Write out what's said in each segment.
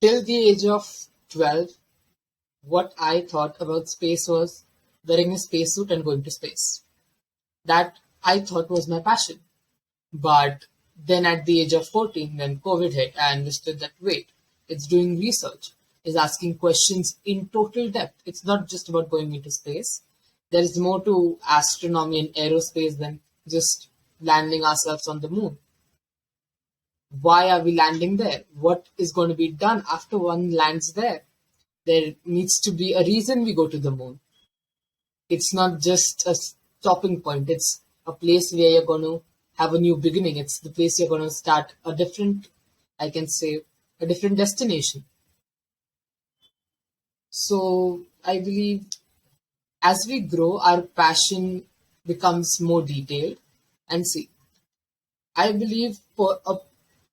Till the age of 12, what I thought about space was wearing a spacesuit and going to space. That I thought was my passion. But then at the age of 14, when COVID hit, I understood that wait, it's doing research, it's asking questions in total depth. It's not just about going into space. There is more to astronomy and aerospace than just landing ourselves on the moon. Why are we landing there? What is going to be done after one lands there? There needs to be a reason we go to the moon. It's not just a stopping point, it's a place where you're going to have a new beginning. It's the place you're going to start a different, I can say, a different destination. So I believe as we grow, our passion becomes more detailed. And see, I believe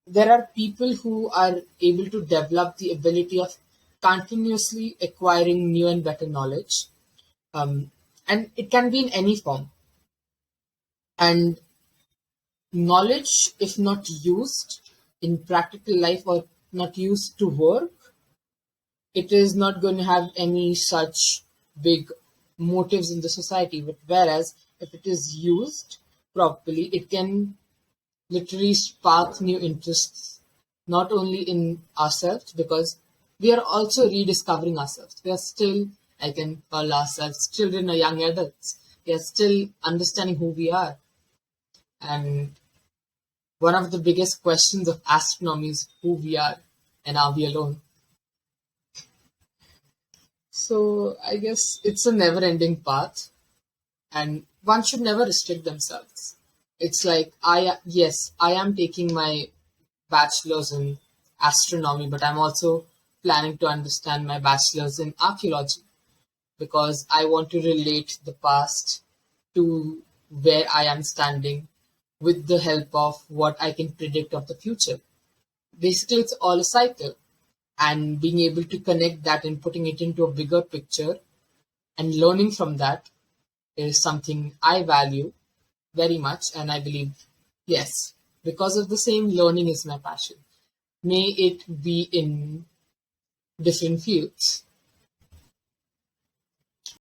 there are people who are able to develop the ability of continuously acquiring new and better knowledge. Um, and it can be in any form. And knowledge, if not used in practical life or not used to work, it is not going to have any such big motives in the society. But whereas if it is used properly, it can literally spark new interests, not only in ourselves, because we are also rediscovering ourselves. We are still, I can call ourselves children or young adults. We are still understanding who we are. And one of the biggest questions of astronomy is who we are we alone? So I guess it's a never ending path, and one should never restrict themselves. It's like, yes, I am taking my bachelor's in astronomy, but I'm also planning to understand my bachelor's in archaeology because I want to relate the past to where I am standing with the help of what I can predict of the future. Basically, it's all a cycle, and being able to connect that and putting it into a bigger picture and learning from that is something I value very much. And I believe, yes, because of the same, learning is my passion. May it be in different fields.